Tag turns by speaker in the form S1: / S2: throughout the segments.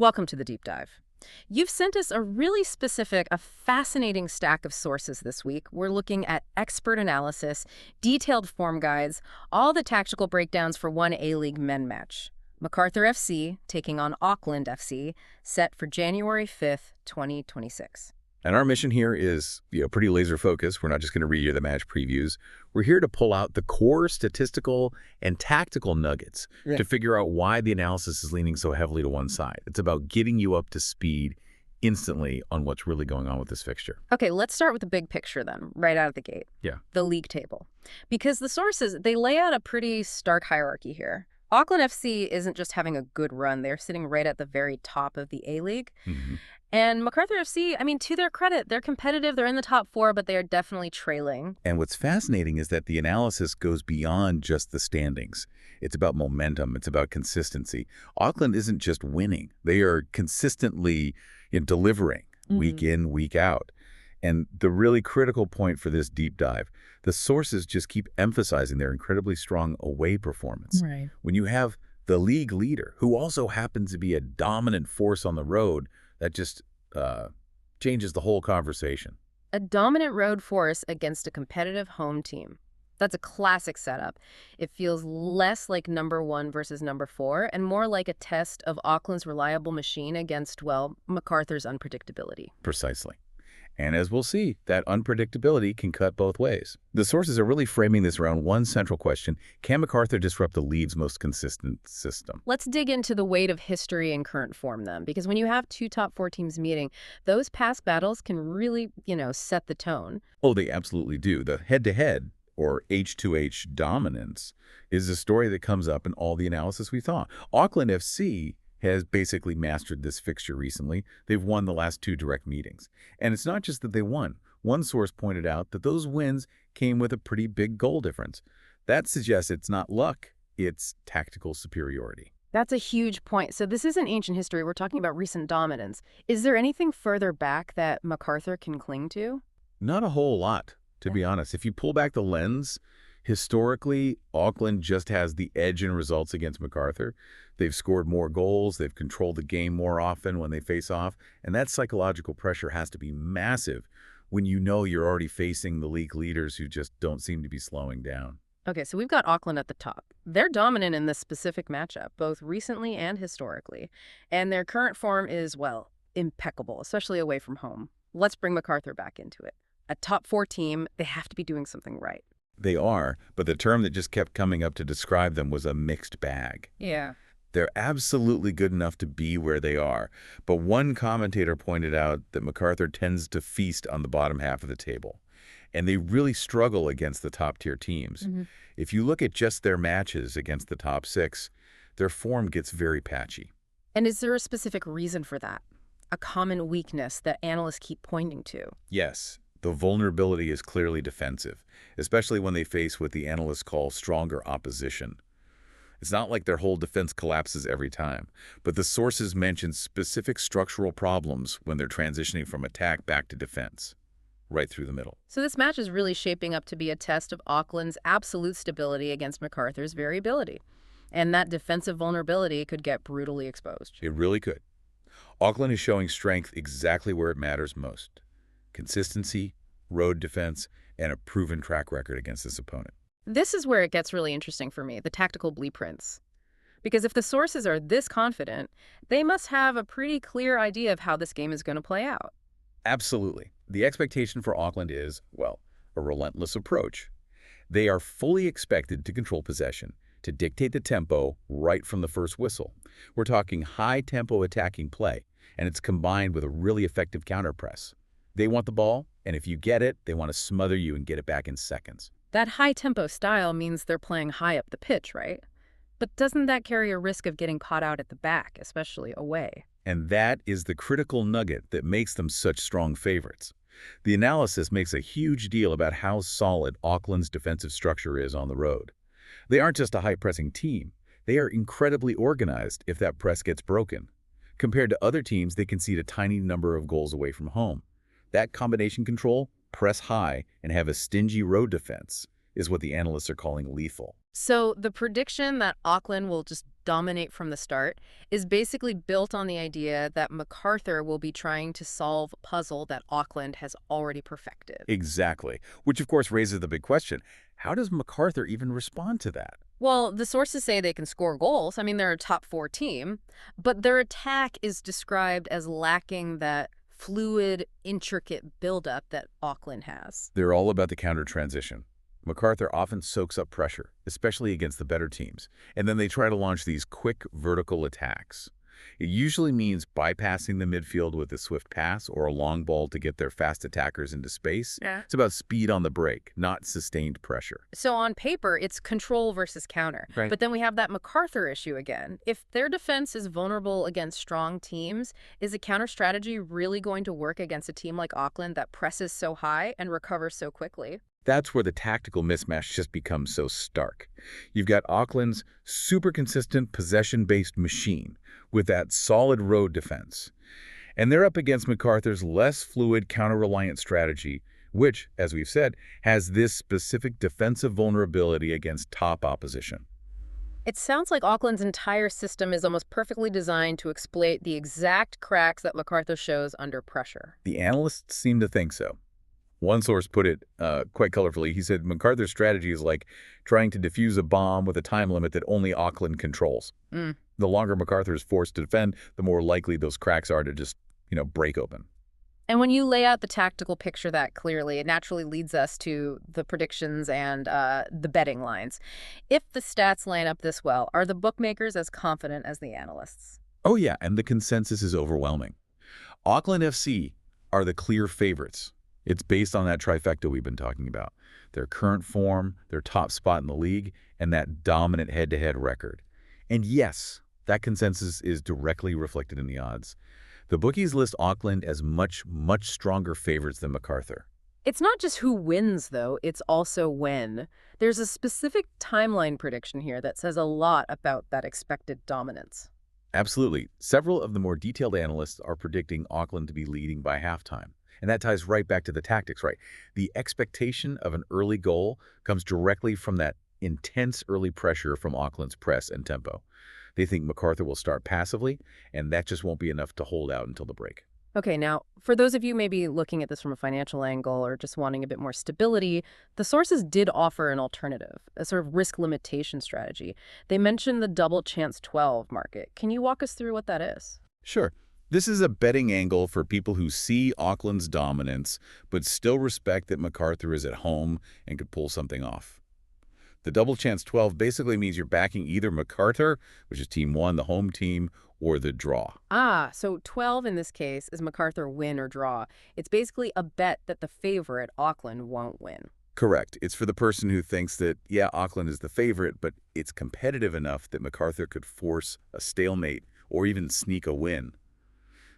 S1: Welcome to the deep dive. You've sent us a fascinating stack of sources this week. We're looking at expert analysis, detailed form guides, all the tactical breakdowns for one A-League Men match. Macarthur FC taking on Auckland FC, set for January 5th, 2026.
S2: And our mission here is, pretty laser focused. We're not just going to read you the match previews. We're here to pull out the core statistical and tactical nuggets to figure out why the analysis is leaning so heavily to one side. It's about getting you up to speed instantly on what's really going on with this fixture.
S1: Okay, let's start with the big picture then, right out of the gate.
S2: Yeah.
S1: The league table. Because the sources, they lay out a pretty stark hierarchy here. Auckland FC isn't just having a good run. They're sitting right at the very top of the A-League.
S2: Mm-hmm.
S1: And Macarthur FC, to their credit, they're competitive. They're in the top four, but they are definitely trailing.
S2: And what's fascinating is that the analysis goes beyond just the standings. It's about momentum. It's about consistency. Auckland isn't just winning. They are consistently delivering week in, week out. And the really critical point for this deep dive, the sources just keep emphasizing their incredibly strong away performance.
S1: Right.
S2: When you have the league leader, who also happens to be a dominant force on the road, that just changes the whole conversation.
S1: A dominant road force against a competitive home team. That's a classic setup. It feels less like number one versus number four and more like a test of Auckland's reliable machine against, well, Macarthur's unpredictability.
S2: Precisely. And as we'll see, that unpredictability can cut both ways. The sources are really framing this around one central question: can Macarthur disrupt the league's most consistent system?
S1: Let's dig into the weight of history and current form then, because when you have two top four teams meeting, those past battles can really, set the tone.
S2: Oh, they absolutely do. The head-to-head, or H2H dominance, is a story that comes up in all the analysis we saw. Auckland FC has basically mastered this fixture recently. They've won the last two direct meetings. And it's not just that they won. One source pointed out that those wins came with a pretty big goal difference. That suggests it's not luck, it's tactical superiority.
S1: That's a huge point. So this isn't ancient history. We're talking about recent dominance. Is there anything further back that Macarthur can cling to?
S2: Not a whole lot, to be honest. If you pull back the lens, historically, Auckland just has the edge in results against Macarthur. They've scored more goals, they've controlled the game more often when they face off, and that psychological pressure has to be massive when you know you're already facing the league leaders who just don't seem to be slowing down.
S1: Okay, so we've got Auckland at the top. They're dominant in this specific matchup, both recently and historically, and their current form is, well, impeccable, especially away from home. Let's bring Macarthur back into it. A top four team, they have to be doing something right.
S2: They are, but the term that just kept coming up to describe them was a mixed bag.
S1: Yeah.
S2: They're absolutely good enough to be where they are, but one commentator pointed out that Macarthur tends to feast on the bottom half of the table, and they really struggle against the top-tier teams. If you look at just their matches against the top six, their form gets very patchy.
S1: And is there a specific reason for that? A common weakness that analysts keep pointing to?
S2: Yes. The vulnerability is clearly defensive, especially when they face what the analysts call stronger opposition. It's not like their whole defense collapses every time, but the sources mention specific structural problems when they're transitioning from attack back to defense, right through the middle.
S1: So this match is really shaping up to be a test of Auckland's absolute stability against Macarthur's variability. And that defensive vulnerability could get brutally exposed.
S2: It really could. Auckland is showing strength exactly where it matters most: consistency, road defense, and a proven track record against this opponent.
S1: This is where it gets really interesting for me, the tactical blueprints. Because if the sources are this confident, they must have a pretty clear idea of how this game is going to play out.
S2: Absolutely. The expectation for Auckland is, well, a relentless approach. They are fully expected to control possession, to dictate the tempo right from the first whistle. We're talking high-tempo attacking play, and it's combined with a really effective counter-press. They want the ball, and if you get it, they want to smother you and get it back in seconds.
S1: That high-tempo style means they're playing high up the pitch, right? But doesn't that carry a risk of getting caught out at the back, especially away?
S2: And that is the critical nugget that makes them such strong favorites. The analysis makes a huge deal about how solid Auckland's defensive structure is on the road. They aren't just a high-pressing team. They are incredibly organized if that press gets broken. Compared to other teams, they concede a tiny number of goals away from home. That combination control, press high, and have a stingy road defense is what the analysts are calling lethal.
S1: So the prediction that Auckland will just dominate from the start is basically built on the idea that Macarthur will be trying to solve a puzzle that Auckland has already perfected.
S2: Exactly. Which, of course, raises the big question. How does Macarthur even respond to that?
S1: Well, the sources say they can score goals. I mean, they're a top-4 team, but their attack is described as lacking that fluid, intricate buildup that Auckland has.
S2: They're all about the counter transition. Macarthur often soaks up pressure, especially against the better teams, and then they try to launch these quick vertical attacks. It usually means bypassing the midfield with a swift pass or a long ball to get their fast attackers into space.
S1: Yeah.
S2: It's about speed on the break, not sustained pressure.
S1: So on paper, it's control versus counter.
S2: Right.
S1: But then we have that Macarthur issue again. If their defense is vulnerable against strong teams, is a counter strategy really going to work against a team like Auckland that presses so high and recovers so quickly?
S2: That's where the tactical mismatch just becomes so stark. You've got Auckland's super consistent possession-based machine with that solid road defense. And they're up against Macarthur's less fluid counter-reliant strategy, which, as we've said, has this specific defensive vulnerability against top opposition.
S1: It sounds like Auckland's entire system is almost perfectly designed to exploit the exact cracks that Macarthur shows under pressure.
S2: The analysts seem to think so. One source put it quite colorfully. He said Macarthur's strategy is like trying to defuse a bomb with a time limit that only Auckland controls. The longer Macarthur is forced to defend, the more likely those cracks are to just, break open.
S1: And when you lay out the tactical picture that clearly, it naturally leads us to the predictions and the betting lines. If the stats line up this well, are the bookmakers as confident as the analysts?
S2: Oh yeah, and the consensus is overwhelming. Auckland FC are the clear favorites. It's based on that trifecta we've been talking about. Their current form, their top spot in the league, and that dominant head-to-head record. And yes, that consensus is directly reflected in the odds. The bookies list Auckland as much, much stronger favorites than Macarthur.
S1: It's not just who wins, though. It's also when. There's a specific timeline prediction here that says a lot about that expected dominance.
S2: Absolutely. Several of the more detailed analysts are predicting Auckland to be leading by halftime. And that ties right back to the tactics, right? The expectation of an early goal comes directly from that intense early pressure from Auckland's press and tempo. They think Macarthur will start passively, and that just won't be enough to hold out until the break.
S1: Okay, now, for those of you maybe looking at this from a financial angle or just wanting a bit more stability, the sources did offer an alternative, a sort of risk limitation strategy. They mentioned the double chance 12 market. Can you walk us through what that is?
S2: Sure. This is a betting angle for people who see Auckland's dominance, but still respect that Macarthur is at home and could pull something off. The double chance 12 basically means you're backing either Macarthur, which is team 1, the home team, or the draw.
S1: So 12 in this case is Macarthur win or draw. It's basically a bet that the favorite, Auckland, won't win.
S2: Correct. It's for the person who thinks that, yeah, Auckland is the favorite, but it's competitive enough that Macarthur could force a stalemate or even sneak a win.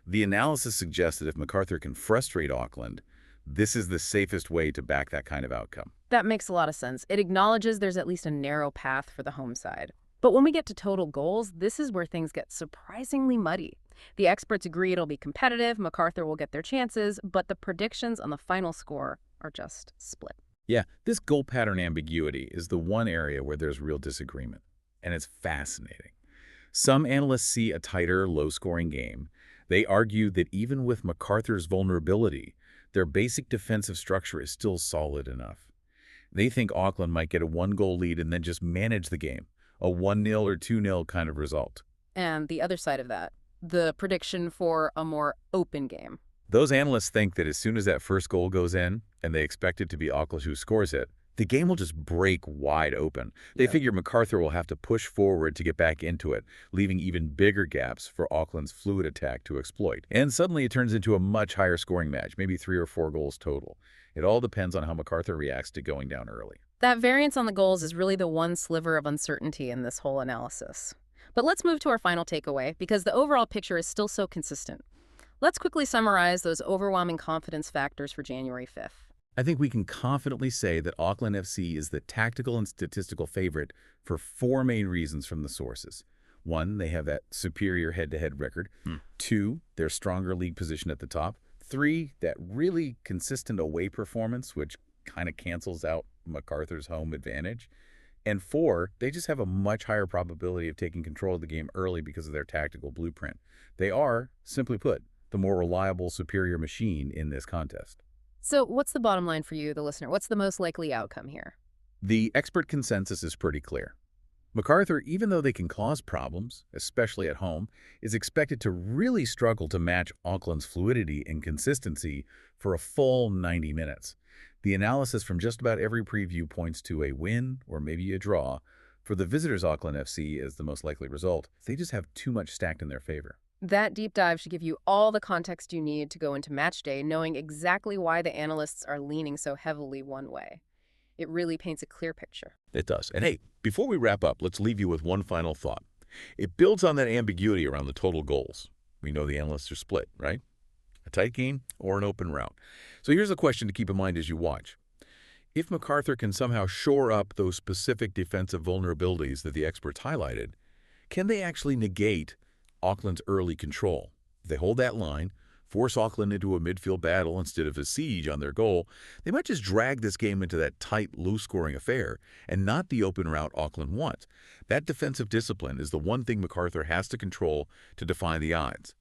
S2: The analysis suggests that if Macarthur can frustrate Auckland, this is the safest way to back that kind of outcome.
S1: That makes a lot of sense. It acknowledges there's at least a narrow path for the home side. But when we get to total goals, this is where things get surprisingly muddy. The experts agree it'll be competitive, Macarthur will get their chances, but the predictions on the final score are just split.
S2: Yeah, this goal pattern ambiguity is the one area where there's real disagreement, and it's fascinating. Some analysts see a tighter, low-scoring game. They argue that even with Macarthur's vulnerability, their basic defensive structure is still solid enough. They think Auckland might get a one-goal lead and then just manage the game, a 1-0 or 2-0 kind of result.
S1: And the other side of that, the prediction for a more open game.
S2: Those analysts think that as soon as that first goal goes in, and they expect it to be Auckland who scores it, the game will just break wide open. They figure Macarthur will have to push forward to get back into it, leaving even bigger gaps for Auckland's fluid attack to exploit. And suddenly it turns into a much higher scoring match, maybe 3 or 4 goals total. It all depends on how Macarthur reacts to going down early.
S1: That variance on the goals is really the one sliver of uncertainty in this whole analysis. But let's move to our final takeaway, because the overall picture is still so consistent. Let's quickly summarize those overwhelming confidence factors for January 5th.
S2: I think we can confidently say that Auckland FC is the tactical and statistical favorite for 4 main reasons from the sources. 1, they have that superior head-to-head record. 2, their stronger league position at the top. 3, that really consistent away performance, which kind of cancels out Macarthur's home advantage. And 4, they just have a much higher probability of taking control of the game early because of their tactical blueprint. They are, simply put, the more reliable, superior machine in this contest.
S1: So what's the bottom line for you, the listener? What's the most likely outcome here?
S2: The expert consensus is pretty clear. Macarthur, even though they can cause problems, especially at home, is expected to really struggle to match Auckland's fluidity and consistency for a full 90 minutes. The analysis from just about every preview points to a win or maybe a draw for the visitors' Auckland FC as the most likely result. They just have too much stacked in their favor.
S1: That deep dive should give you all the context you need to go into match day, knowing exactly why the analysts are leaning so heavily one way. It really paints a clear picture.
S3: It does. And hey, before we wrap up, let's leave you with one final thought. It builds on that ambiguity around the total goals. We know the analysts are split, right? A tight game or an open rout. So here's a question to keep in mind as you watch. If Macarthur can somehow shore up those specific defensive vulnerabilities that the experts highlighted, can they actually negate Auckland's early control? If they hold that line, force Auckland into a midfield battle instead of a siege on their goal, they might just drag this game into that tight, low-scoring affair and not the open rout Auckland wants. That defensive discipline is the one thing Macarthur has to control to defy the odds.